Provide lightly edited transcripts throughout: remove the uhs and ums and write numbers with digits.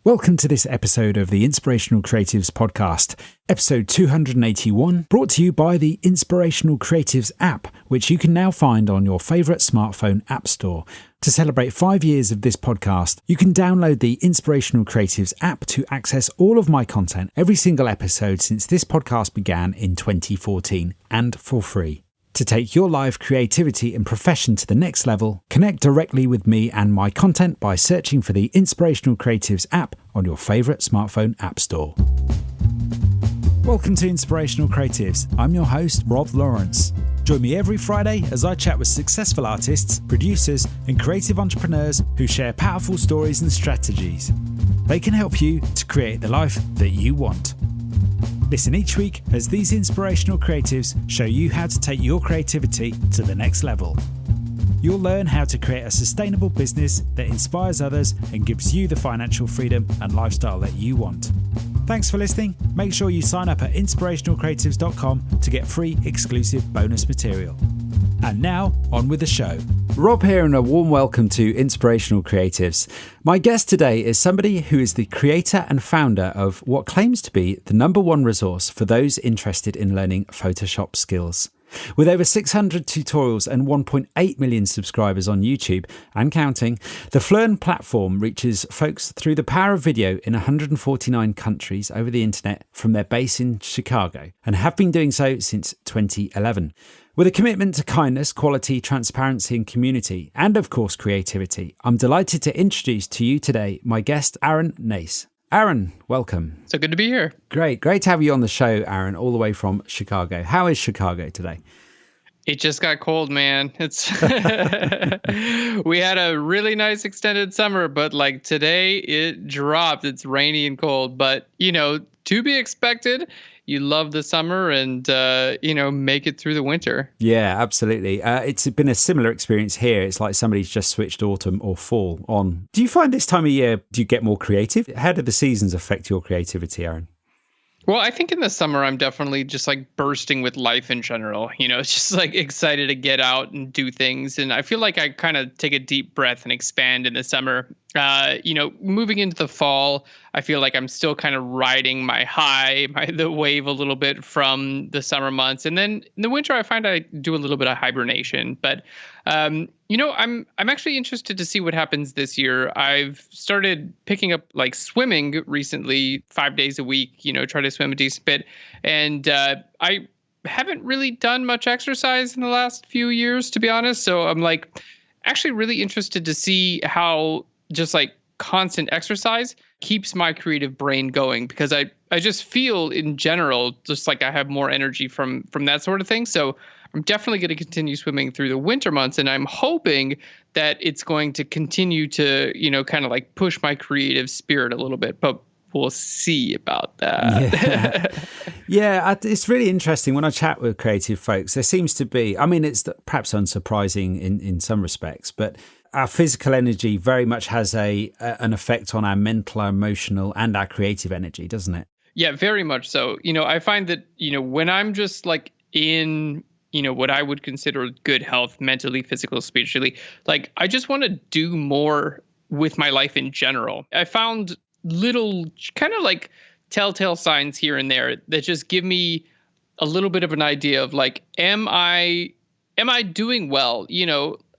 Welcome to this episode of the Inspirational Creatives podcast, episode 281, brought to you by the Inspirational Creatives app, which you can now find on your favourite smartphone app store. To celebrate 5 years of this podcast, you can download the Inspirational Creatives app to access all of my content, every single episode since this podcast began in 2014, and for free. To take your live creativity and profession to the next level, connect directly with me and my content by searching for the Inspirational Creatives app on your favourite smartphone app store. Welcome to Inspirational Creatives. I'm your host, Rob Lawrence. Join me every Friday as I chat with successful artists, producers, and creative entrepreneurs who share powerful stories and strategies. They can help you to create the life that you want. Listen each week as these inspirational creatives show you how to take your creativity to the next level. You'll learn how to create a sustainable business that inspires others and gives you the financial freedom and lifestyle that you want. Thanks for listening. Make sure you sign up at inspirationalcreatives.com to get free exclusive bonus material. And now, on with the show. Rob here, and a warm welcome to Inspirational Creatives. My guest today is somebody who is the creator and founder of what claims to be the #1 resource for those interested in learning Photoshop skills. With over 600 tutorials and 1.8 million subscribers on YouTube and counting, the Phlearn platform reaches folks through the power of video in 149 countries over the internet from their base in Chicago, and have been doing so since 2011. With a commitment to kindness, quality, transparency and community, and of course creativity, I'm delighted to introduce to you today my guest, Aaron Nace. Aaron, welcome. So good to be here. Great to have you on the show, Aaron, all the way from Chicago. How is Chicago today? It just got cold, man. It's we had a really nice extended summer, but like today it dropped. It's rainy and cold, but to be expected. You love the summer and, make it through the winter. Yeah, absolutely. It's been a similar experience here. It's like somebody's just switched autumn or fall on. Do you find this time of year, do you get more creative? How do the seasons affect your creativity, Aaron? Well, I think in the summer, I'm definitely just like bursting with life in general. It's just like excited to get out and do things. And I feel like I kind of take a deep breath and expand in the summer. Moving into the fall, I feel like I'm still kind of riding the wave a little bit from the summer months. And then in the winter, I find I do a little bit of hibernation. But, I'm actually interested to see what happens this year. I've started picking up like swimming recently, 5 days a week, try to swim a decent bit. And I haven't really done much exercise in the last few years, to be honest. So I'm like actually really interested to see how just like constant exercise keeps my creative brain going, because I just feel in general just like I have more energy from that sort of thing. So I'm definitely going to continue swimming through the winter months, and I'm hoping that it's going to continue to kind of like push my creative spirit a little bit, but we'll see about that. Yeah, it's really interesting when I chat with creative folks. There seems to be, it's perhaps unsurprising in some respects, but our physical energy very much has an effect on our mental, our emotional, and our creative energy, doesn't it? Yeah, very much so. I find that, when I'm just like in, what I would consider good health, mentally, physical, spiritually, like I just want to do more with my life in general. I found little kind of like telltale signs here and there that just give me a little bit of an idea of like, am I doing well?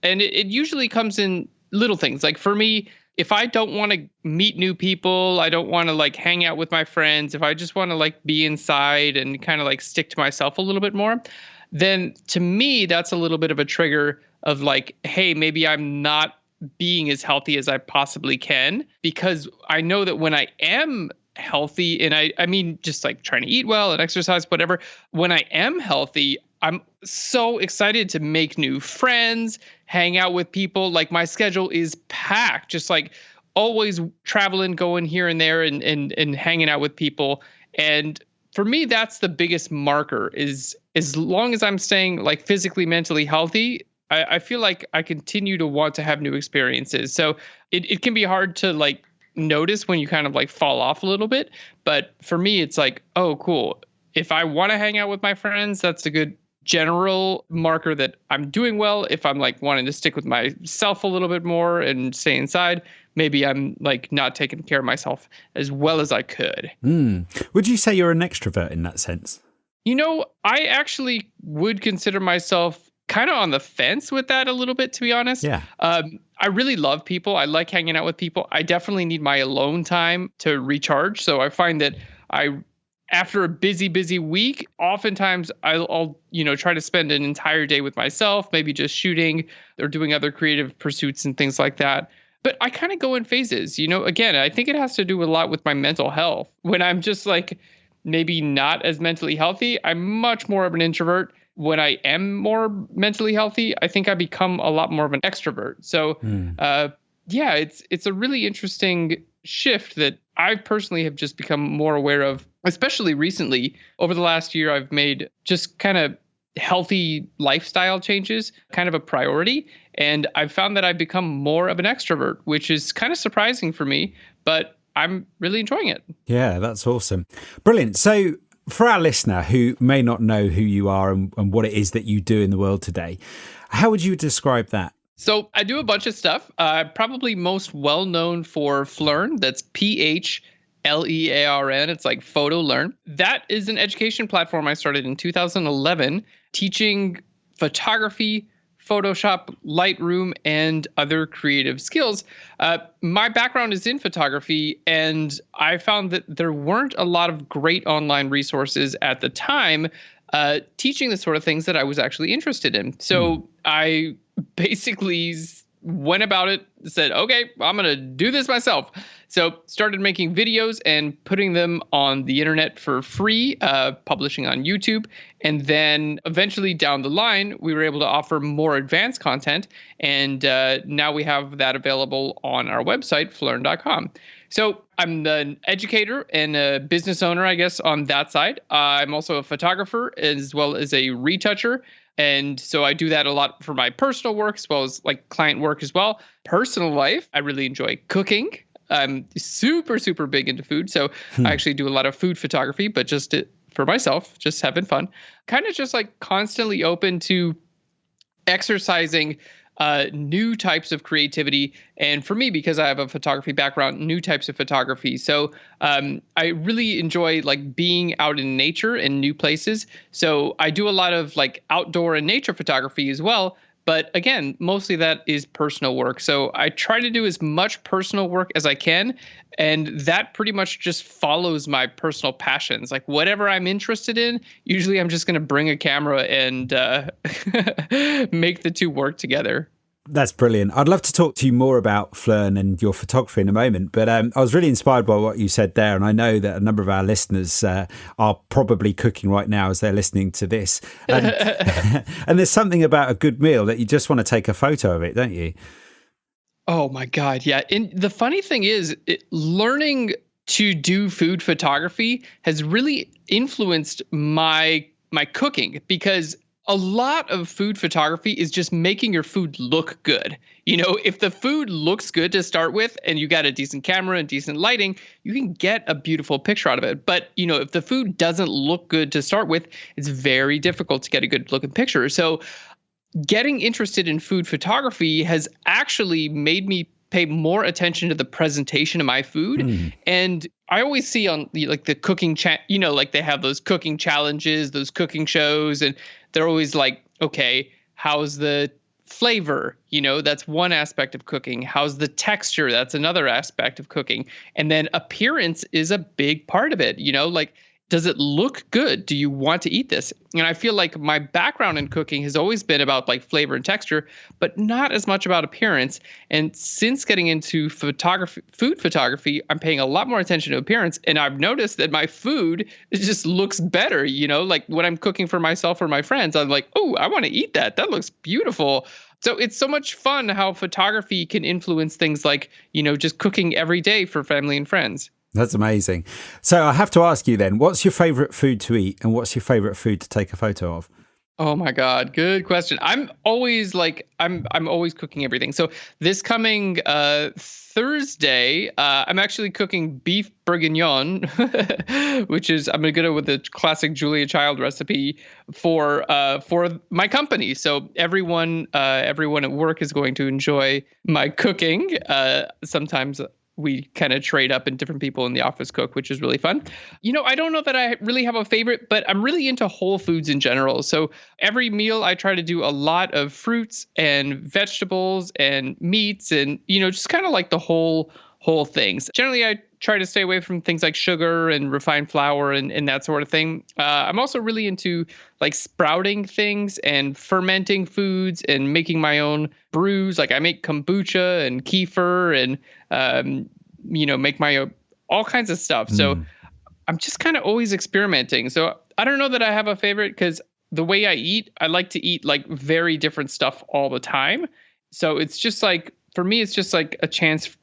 And it usually comes in little things. Like for me, if I don't want to meet new people, I don't want to like hang out with my friends, if I just want to like be inside and kind of like stick to myself a little bit more, then to me, that's a little bit of a trigger of like, hey, maybe I'm not being as healthy as I possibly can, because I know that when I am healthy, and I mean, just like trying to eat well and exercise, whatever, when I am healthy, I'm so excited to make new friends, hang out with people. Like my schedule is packed, just like always traveling, going here and there and hanging out with people. And for me, that's the biggest marker, is as long as I'm staying like physically, mentally healthy, I feel like I continue to want to have new experiences. So it can be hard to like notice when you kind of like fall off a little bit. But for me, it's like, oh, cool. If I want to hang out with my friends, that's a good general marker that I'm doing well. If I'm like wanting to stick with myself a little bit more and stay inside, maybe I'm like not taking care of myself as well as I could. Would you say you're an extrovert in that sense? I actually would consider myself kind of on the fence with that a little bit, to be honest. Yeah. I really love people. I like hanging out with people. I definitely need my alone time to recharge. So I find that after a busy week, oftentimes I'll try to spend an entire day with myself, maybe just shooting or doing other creative pursuits and things like that. But I kind of go in phases. Again, I think it has to do a lot with my mental health. When I'm just like maybe not as mentally healthy, I'm much more of an introvert. When I am more mentally healthy, I think I become a lot more of an extrovert. So, yeah, it's a really interesting shift that I personally have just become more aware of, especially recently. Over the last year, I've made just kind of healthy lifestyle changes kind of a priority. And I've found that I've become more of an extrovert, which is kind of surprising for me, but I'm really enjoying it. Yeah, that's awesome. Brilliant. So for our listener who may not know who you are and what it is that you do in the world today, how would you describe that? So I do a bunch of stuff. Probably most well known for Phlearn. That's PHLEARN. It's like Photo Learn. That is an education platform I started in 2011, teaching photography, Photoshop, Lightroom, and other creative skills. My background is in photography, and I found that there weren't a lot of great online resources at the time teaching the sort of things that I was actually interested in. So I basically went about it, said, okay, I'm going to do this myself. So started making videos and putting them on the internet for free, publishing on YouTube. And then eventually down the line, we were able to offer more advanced content. And now we have that available on our website, phlearn.com. So I'm an educator and a business owner, I guess, on that side. I'm also a photographer as well as a retoucher. And so I do that a lot for my personal work as well as like client work as well. Personal life, I really enjoy cooking. I'm super big into food. So I actually do a lot of food photography, but just for myself, just having fun. Kind of just like constantly open to exercising new types of creativity. And for me, because I have a photography background, new types of photography. So I really enjoy like being out in nature and new places. So I do a lot of like outdoor and nature photography as well. But again, mostly that is personal work. So I try to do as much personal work as I can. And that pretty much just follows my personal passions. Like whatever I'm interested in, usually I'm just going to bring a camera and make the two work together. That's brilliant. I'd love to talk to you more about Phlearn and your photography in a moment, but I was really inspired by what you said there. And I know that a number of our listeners are probably cooking right now as they're listening to this. And, and there's something about a good meal that you just want to take a photo of it, don't you? Oh my God. Yeah. And the funny thing is, learning to do food photography has really influenced my cooking, because a lot of food photography is just making your food look good. If the food looks good to start with and you got a decent camera and decent lighting, you can get a beautiful picture out of it. But, if the food doesn't look good to start with, it's very difficult to get a good looking picture. So getting interested in food photography has actually made me pay more attention to the presentation of my food. And I always see on the cooking like they have those cooking challenges, those cooking shows, and they're always like, okay, how's the flavor? That's one aspect of cooking. How's the texture? That's another aspect of cooking. And then appearance is a big part of it. Like, does it look good? Do you want to eat this? And I feel like my background in cooking has always been about like flavor and texture, but not as much about appearance. And since getting into food photography, I'm paying a lot more attention to appearance. And I've noticed that my food just looks better. Like when I'm cooking for myself or my friends, I'm like, oh, I want to eat that. That looks beautiful. So it's so much fun how photography can influence things like, just cooking every day for family and friends. That's amazing. So I have to ask you then, what's your favorite food to eat and what's your favorite food to take a photo of? Oh my God, good question. I'm always cooking everything. So this coming Thursday, I'm actually cooking beef bourguignon, which is I'm gonna go with the classic Julia Child recipe for my company. So everyone at work is going to enjoy my cooking. Sometimes we kind of trade up and different people in the office cook, which is really fun. I don't know that I really have a favorite, but I'm really into whole foods in general. So every meal I try to do a lot of fruits and vegetables and meats and, just kind of like the whole things. Generally, I try to stay away from things like sugar and refined flour and that sort of thing. I'm also really into like sprouting things and fermenting foods and making my own brews. Like I make kombucha and kefir and, make my all kinds of stuff. So I'm just kind of always experimenting. So I don't know that I have a favorite because the way I eat, I like to eat like very different stuff all the time. So it's just like, for me, it's just like a chance,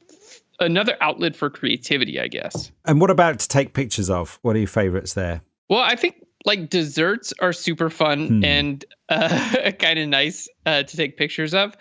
another outlet for creativity, I guess. And what about to take pictures of? What are your favorites there? Well, I think like desserts are super fun and kind of nice to take pictures of.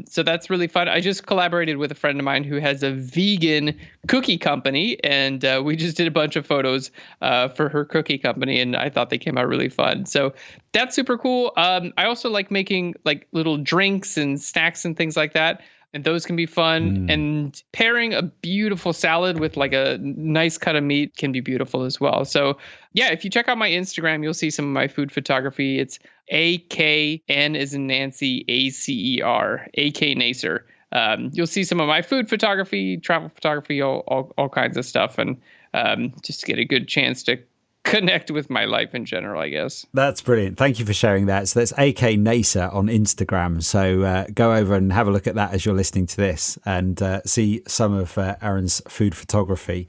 So that's really fun. I just collaborated with a friend of mine who has a vegan cookie company, and we just did a bunch of photos for her cookie company, and I thought they came out really fun. So that's super cool. I also like making like little drinks and snacks and things like that. And those can be fun. And pairing a beautiful salad with like a nice cut of meat can be beautiful as well. So yeah, if you check out my Instagram, you'll see some of my food photography. It's AKN as in Nancy, ACER, AK Nacer. You'll see some of my food photography, travel photography, all kinds of stuff. And just get a good chance to connect with my life in general, I guess. That's brilliant. Thank you for sharing that. So that's AK Nacer on Instagram. So go over and have a look at that as you're listening to this and see some of Aaron's food photography.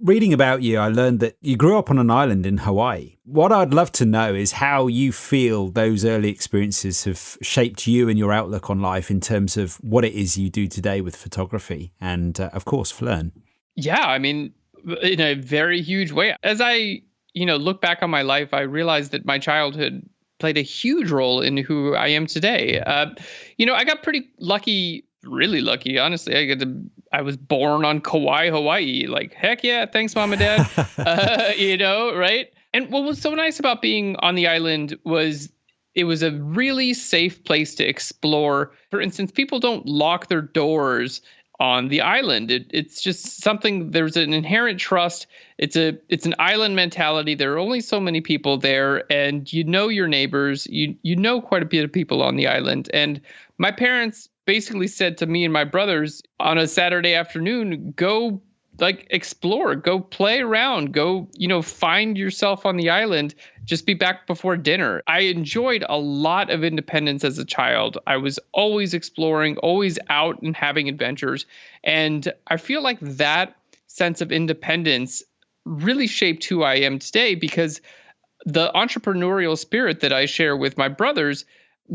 Reading about you, I learned that you grew up on an island in Hawaii. What I'd love to know is how you feel those early experiences have shaped you and your outlook on life in terms of what it is you do today with photography and, of course, Phlearn. Yeah, I mean, in a very huge way. As I look back on my life, I realized that my childhood played a huge role in who I am today. I got pretty lucky, really lucky, honestly. I was born on Kauai, Hawaii. Like, heck yeah, thanks, mom and dad. Right? And what was so nice about being on the island was it was a really safe place to explore. For instance, people don't lock their doors on the island. It's just something, there's an inherent trust. It's an island mentality. There are only so many people there, and your neighbors, you know quite a bit of people on the island. And my parents basically said to me and my brothers on a Saturday afternoon, go like explore, go play around, go, find yourself on the island, just be back before dinner. I enjoyed a lot of independence as a child. I was always exploring, always out and having adventures. And I feel like that sense of independence really shaped who I am today, because the entrepreneurial spirit that I share with my brothers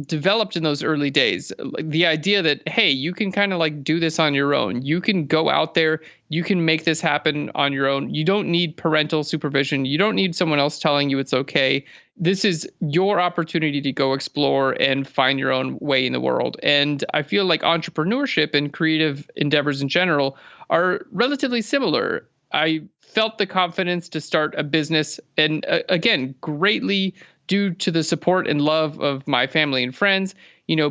developed in those early days. Like the idea that, hey, you can kind of like do this on your own. You can go out there, you can make this happen on your own. You don't need parental supervision. You don't need someone else telling you it's okay. This is your opportunity to go explore and find your own way in the world. And I feel like entrepreneurship and creative endeavors in general are relatively similar. I felt the confidence to start a business, and again, greatly due to the support and love of my family and friends,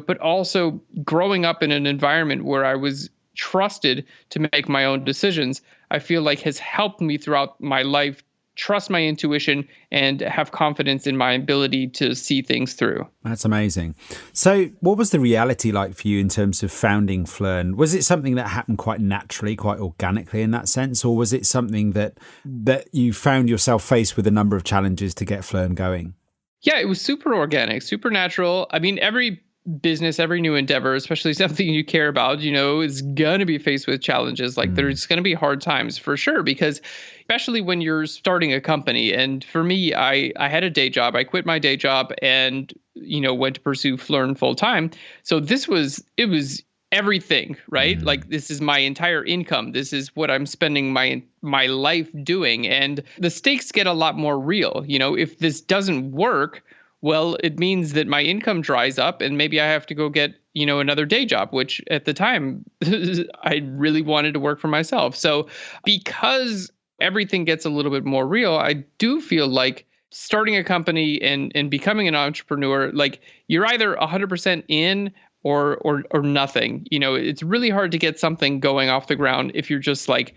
but also growing up in an environment where I was trusted to make my own decisions, I feel like has helped me throughout my life trust my intuition and have confidence in my ability to see things through. That's amazing. So what was the reality like for you in terms of founding Phlearn? Was it something that happened quite naturally, quite organically in that sense? Or was it something that you found yourself faced with a number of challenges to get Phlearn going? Yeah, it was super organic, super natural. I mean, every business, every new endeavor, especially something you care about, is going to be faced with challenges. Like there's going to be hard times for sure, because especially when you're starting a company. And for me, I had a day job. I quit my day job and, went to pursue Phlearn full time. So it was everything, right? Like this is my entire income. This is what I'm spending my life doing. And the stakes get a lot more real. If this doesn't work, well, it means that my income dries up and maybe I have to go get, another day job, which at the time I really wanted to work for myself. So because everything gets a little bit more real, I do feel like starting a company and becoming an entrepreneur, like you're either 100% in or nothing. It's really hard to get something going off the ground if you're just like,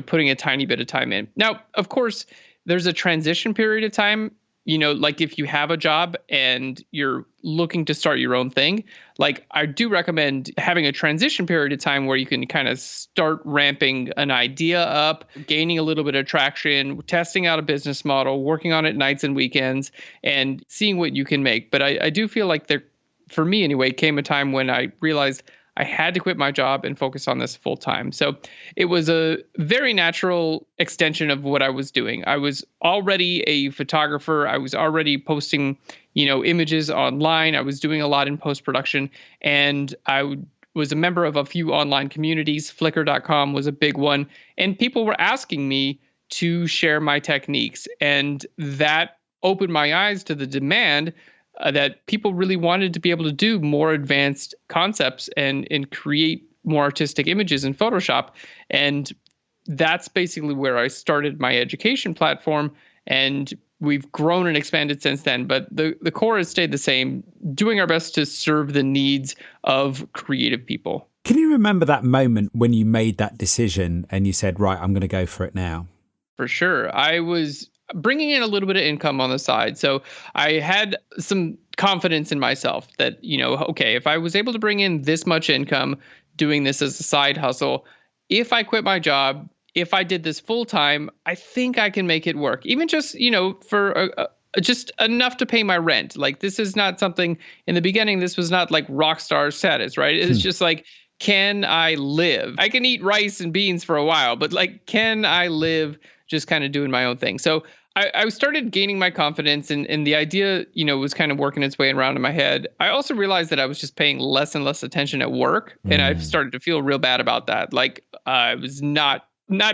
putting a tiny bit of time in. Now, of course, there's a transition period of time. Like if you have a job and you're looking to start your own thing, like I do recommend having a transition period of time where you can kind of start ramping an idea up, gaining a little bit of traction, testing out a business model, working on it nights and weekends, and seeing what you can make. But I do feel like there, for me anyway, came a time when I realized I had to quit my job and focus on this full time. So it was a very natural extension of what I was doing. I was already a photographer. I was already posting, images online. I was doing a lot in post-production, and I was a member of a few online communities. Flickr.com was a big one. And people were asking me to share my techniques. And that opened my eyes to the demand that people really wanted to be able to do more advanced concepts and create more artistic images in Photoshop. And that's basically where I started my education platform. And we've grown and expanded since then. But the core has stayed the same, doing our best to serve the needs of creative people. Can you remember that moment when you made that decision and you said, right, I'm going to go for it now? For sure. I was bringing in a little bit of income on the side. So I had some confidence in myself that, okay, if I was able to bring in this much income doing this as a side hustle, if I quit my job, if I did this full time, I think I can make it work. Even just, for just enough to pay my rent. Like this is not something in the beginning, this was not like rock star status, right? It's just like, can I live? I can eat rice and beans for a while, but like, can I live just kind of doing my own thing? So I started gaining my confidence, and the idea, was kind of working its way around in my head. I also realized that I was just paying less and less attention at work, and I started to feel real bad about that. Like I was not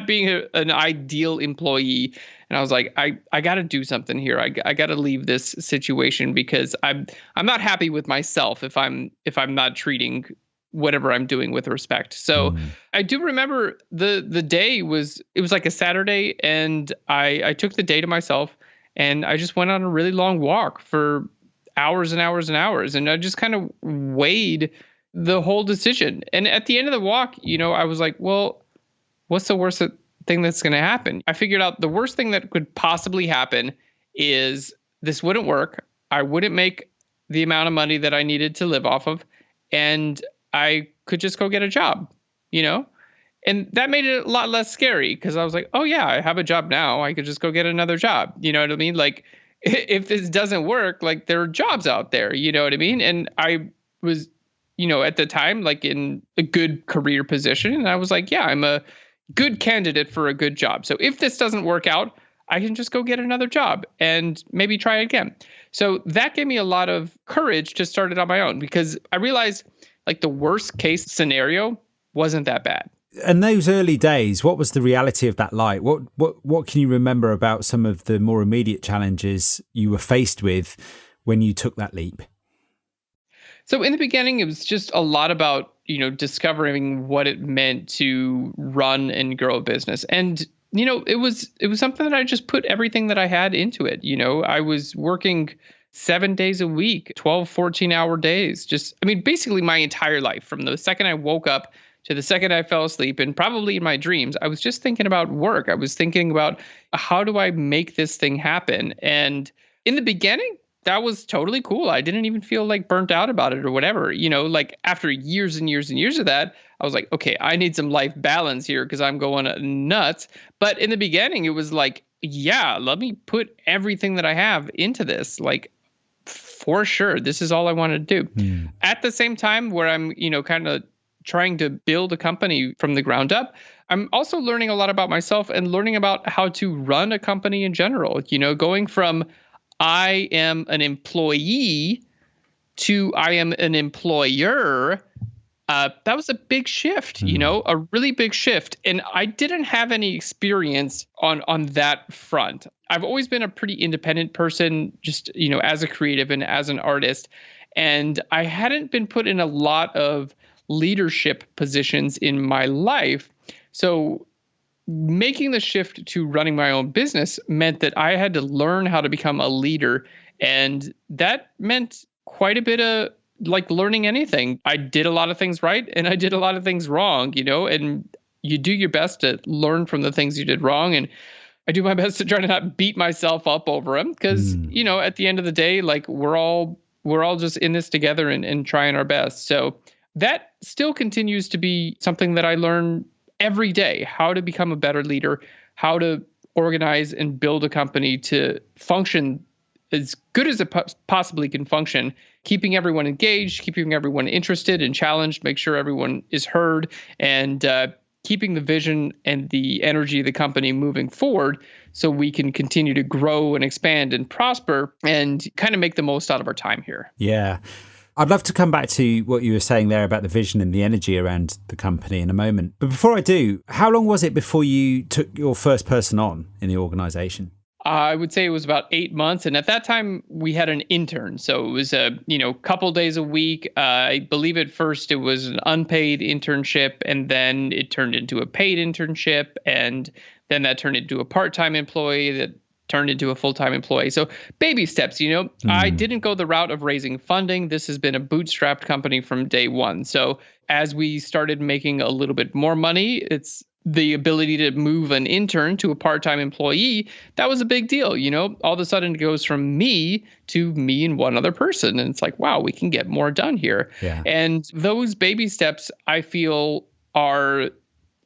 being an ideal employee, and I was like, I got to do something here. I got to leave this situation because I'm not happy with myself if I'm not treating whatever I'm doing with respect. So I do remember the day was like a Saturday, and I took the day to myself, and I just went on a really long walk for hours and hours and hours. And I just kind of weighed the whole decision. And at the end of the walk, I was like, well, what's the worst thing that's going to happen? I figured out the worst thing that could possibly happen is this wouldn't work. I wouldn't make the amount of money that I needed to live off of. And I could just go get a job, and that made it a lot less scary because I was like, oh yeah, I have a job now. I could just go get another job. You know what I mean? Like if this doesn't work, like there are jobs out there, you know what I mean? And I was, at the time, like in a good career position. And I was like, yeah, I'm a good candidate for a good job. So if this doesn't work out, I can just go get another job and maybe try again. So that gave me a lot of courage to start it on my own because I realized like the worst case scenario wasn't that bad. And those early days, what was the reality of that like? What can you remember about some of the more immediate challenges you were faced with when you took that leap? So in the beginning, it was just a lot about, discovering what it meant to run and grow a business. And, it was something that I just put everything that I had into it. I was working 7 days a week, 12, 14-hour days, basically my entire life from the second I woke up to the second I fell asleep, and probably in my dreams, I was just thinking about work. I was thinking about how do I make this thing happen? And in the beginning, that was totally cool. I didn't even feel like burnt out about it or whatever. Like after years and years and years of that, I was like, okay, I need some life balance here because I'm going nuts. But in the beginning, it was like, yeah, let me put everything that I have into this. Like, for sure, this is all I wanted to do. At the same time where I'm, kind of trying to build a company from the ground up, I'm also learning a lot about myself and learning about how to run a company in general, going from I am an employee to I am an employer That was a big shift, a really big shift. And I didn't have any experience on that front. I've always been a pretty independent person, just, as a creative and as an artist. And I hadn't been put in a lot of leadership positions in my life. So making the shift to running my own business meant that I had to learn how to become a leader. And that meant quite a bit of like learning anything. I did a lot of things right and I did a lot of things wrong, and you do your best to learn from the things you did wrong. And I do my best to try to not beat myself up over them because, at the end of the day, like we're all just in this together and trying our best. So that still continues to be something that I learn every day, how to become a better leader, how to organize and build a company to function as good as it possibly can function, keeping everyone engaged, keeping everyone interested and challenged, make sure everyone is heard, and keeping the vision and the energy of the company moving forward so we can continue to grow and expand and prosper and kind of make the most out of our time here. Yeah. I'd love to come back to what you were saying there about the vision and the energy around the company in a moment. But before I do, how long was it before you took your first person on in the organization? I would say it was about 8 months. And at that time, we had an intern. So it was a couple days a week. I believe at first it was an unpaid internship, and then it turned into a paid internship. And then that turned into a part-time employee that turned into a full-time employee. So baby steps, I didn't go the route of raising funding. This has been a bootstrapped company from day one. So as we started making a little bit more money, it's the ability to move an intern to a part-time employee. That was a big deal. All of a sudden it goes from me to me and one other person. And it's like, wow, we can get more done here. Yeah. And those baby steps, I feel, are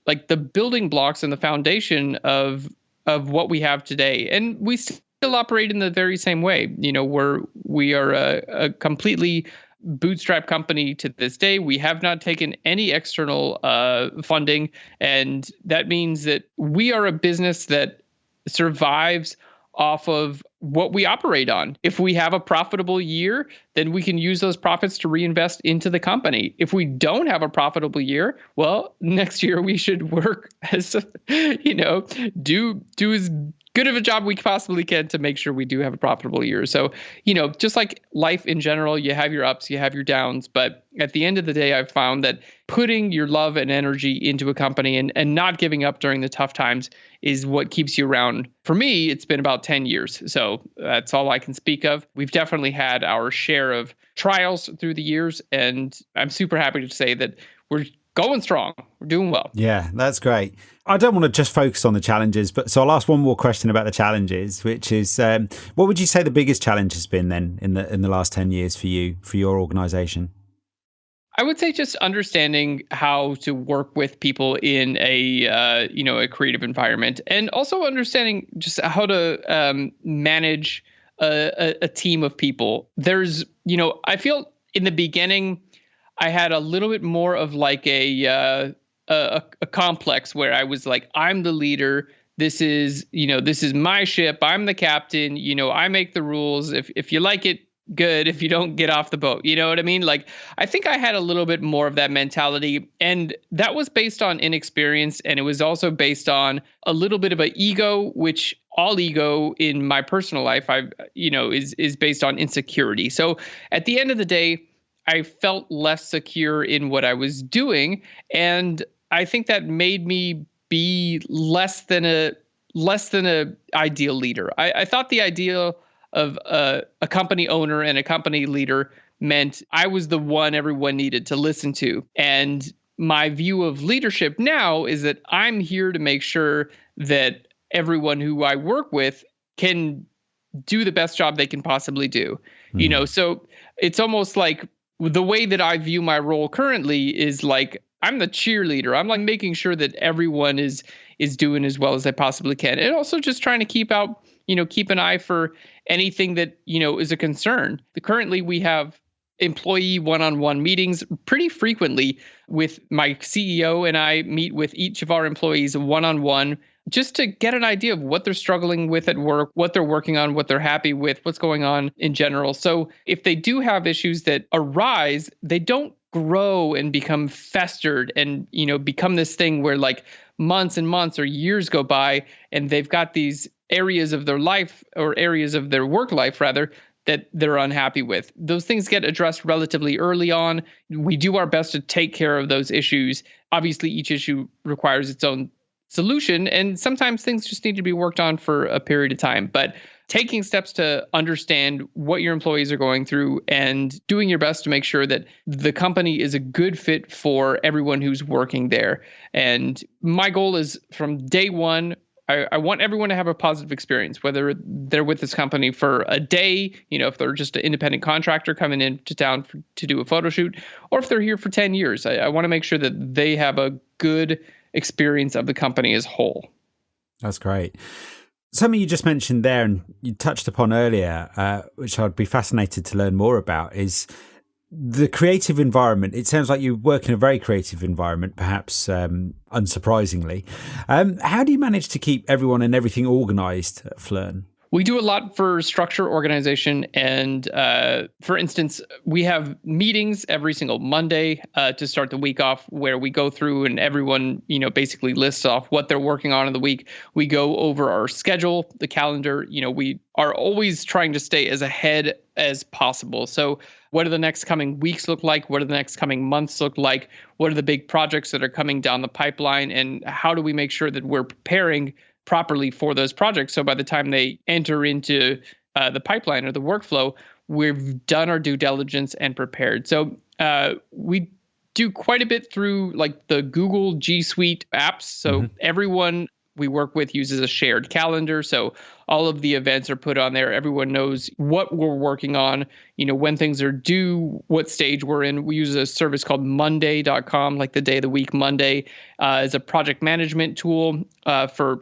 like the building blocks and the foundation of what we have today. And we still operate in the very same way. We are a completely bootstrap company to this day. We have not taken any external funding. And that means that we are a business that survives off of what we operate on. If we have a profitable year, then we can use those profits to reinvest into the company. If we don't have a profitable year, well, next year we should work as, do as good of a job we possibly can to make sure we do have a profitable year. So, just like life in general, you have your ups, you have your downs. But at the end of the day, I've found that putting your love and energy into a company and not giving up during the tough times is what keeps you around. For me, it's been about 10 years. So that's all I can speak of. We've definitely had our share of trials through the years. And I'm super happy to say that we're going strong. We're doing well. Yeah, that's great. I don't want to just focus on the challenges, but so I'll ask one more question about the challenges, which is, what would you say the biggest challenge has been then in the last 10 years for you, for your organization? I would say just understanding how to work with people in a creative environment, and also understanding just how to manage a team of people. There's, I feel in the beginning, I had a little bit more of like a complex where I was like, I'm the leader. This is my ship. I'm the captain. I make the rules. If you like it, good. If you don't, get off the boat. You know what I mean? Like, I think I had a little bit more of that mentality, and that was based on inexperience. And it was also based on a little bit of an ego, which all ego in my personal life, is based on insecurity. So at the end of the day, I felt less secure in what I was doing. And I think that made me be less than a ideal leader. I thought the ideal of a company owner and a company leader meant I was the one everyone needed to listen to. And my view of leadership now is that I'm here to make sure that everyone who I work with can do the best job they can possibly do. So it's almost like the way that I view my role currently is like I'm the cheerleader. I'm like making sure that everyone is doing as well as they possibly can. And also just trying to keep an eye for anything that, is a concern. Currently, we have employee one-on-one meetings pretty frequently with my CEO, and I meet with each of our employees one-on-one just to get an idea of what they're struggling with at work, what they're working on, what they're happy with, what's going on in general. So if they do have issues that arise, they don't grow and become festered and, become this thing where like months and months or years go by and they've got these areas of their life or areas of their work life rather that they're unhappy with. Those things get addressed relatively early on. We do our best to take care of those issues. Obviously, each issue requires its own solution, and sometimes things just need to be worked on for a period of time. But taking steps to understand what your employees are going through and doing your best to make sure that the company is a good fit for everyone who's working there. And my goal is from day one, I want everyone to have a positive experience, whether they're with this company for a day, if they're just an independent contractor coming into town to do a photo shoot, or if they're here for 10 years. I want to make sure that they have a good experience of the company as whole. That's great. Something you just mentioned there and you touched upon earlier, which I'd be fascinated to learn more about, is the creative environment. It sounds like you work in a very creative environment, perhaps unsurprisingly. How do you manage to keep everyone and everything organized at Phlearn? We do a lot for structure, organization, and for instance, we have meetings every single Monday to start the week off where we go through and everyone, basically lists off what they're working on in the week. We go over our schedule, the calendar. We are always trying to stay as ahead as possible. So what do the next coming weeks look like? What do the next coming months look like? What are the big projects that are coming down the pipeline? And how do we make sure that we're preparing properly for those projects, so by the time they enter into the pipeline or the workflow, we've done our due diligence and prepared. So we do quite a bit through like the Google G Suite apps. So everyone we work with uses a shared calendar. So all of the events are put on there. Everyone knows what we're working on, when things are due, what stage we're in. We use a service called Monday.com, like the day of the week, Monday, as a project management tool for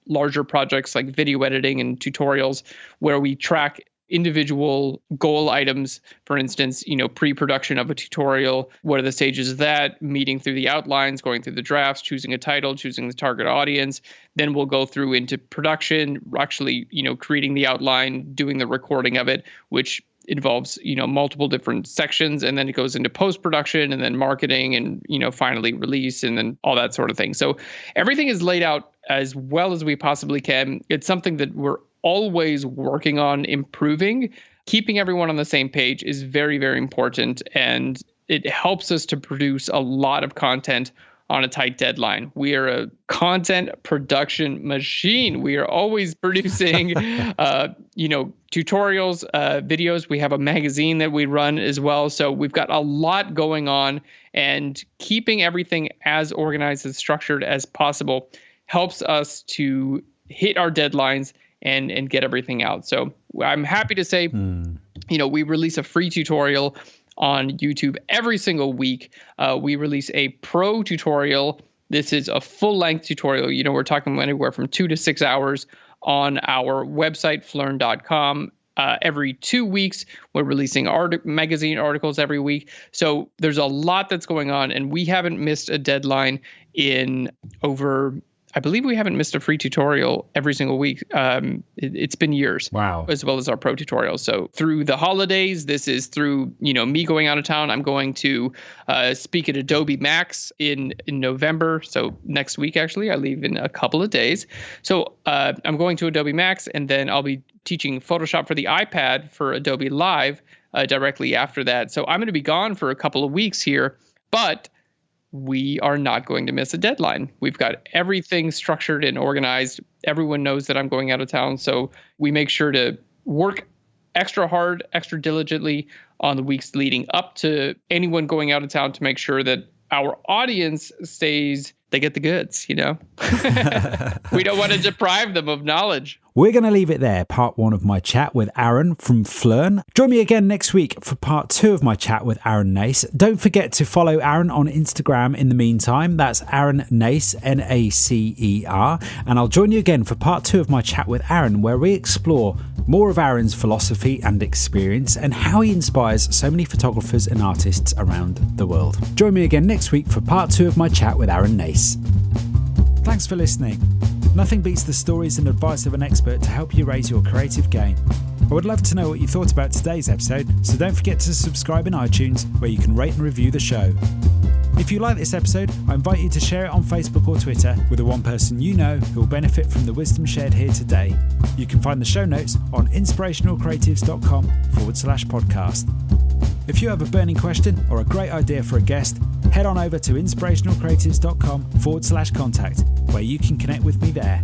larger projects like video editing and tutorials, where we track individual goal items. For instance, pre-production of a tutorial. What are the stages of that? Meeting through the outlines, going through the drafts, choosing a title, choosing the target audience. Then we'll go through into production, actually, creating the outline, doing the recording of it, which involves, multiple different sections. And then it goes into post-production and then marketing and, finally release and then all that sort of thing. So everything is laid out as well as we possibly can. It's something that we're always working on improving. Keeping everyone on the same page is very, very important. And it helps us to produce a lot of content on a tight deadline. We are a content production machine. We are always producing, tutorials, videos. We have a magazine that we run as well. So we've got a lot going on, and keeping everything as organized and structured as possible helps us to hit our deadlines and get everything out. So I'm happy to say, we release a free tutorial on YouTube every single week. We release a pro tutorial. This is a full-length tutorial. We're talking anywhere from 2 to 6 hours on our website, Phlearn.com. Every 2 weeks, we're releasing magazine articles every week. So there's a lot that's going on, and we haven't missed a deadline in over, I believe we haven't missed a free tutorial every single week. It's been years. Wow. As well as our pro tutorials. So through the holidays, this is through, me going out of town. I'm going to speak at Adobe Max in November. So next week, actually, I leave in a couple of days. So I'm going to Adobe Max, and then I'll be teaching Photoshop for the iPad for Adobe Live directly after that. So I'm going to be gone for a couple of weeks here, but we are not going to miss a deadline. We've got everything structured and organized. Everyone knows that I'm going out of town. So we make sure to work extra hard, extra diligently on the weeks leading up to anyone going out of town to make sure that our audience they get the goods, We don't want to deprive them of knowledge. We're going to leave it there, part 1 of my chat with Aaron from Phlearn. Join me again next week for part 2 of my chat with Aaron Nace. Don't forget to follow Aaron on Instagram in the meantime. That's Aaron Nace, Nacer. And I'll join you again for part 2 of my chat with Aaron, where we explore more of Aaron's philosophy and experience and how he inspires so many photographers and artists around the world. Join me again next week for part 2 of my chat with Aaron Nace. Thanks for listening. Nothing beats the stories and advice of an expert to help you raise your creative game. I would love to know what you thought about today's episode, so don't forget to subscribe in iTunes, where you can rate and review the show. If you like this episode, I invite you to share it on Facebook or Twitter with the one person you know who will benefit from the wisdom shared here today. You can find the show notes on inspirationalcreatives.com/podcast. If you have a burning question or a great idea for a guest, head on over to inspirationalcreatives.com/contact, where you can connect with me there.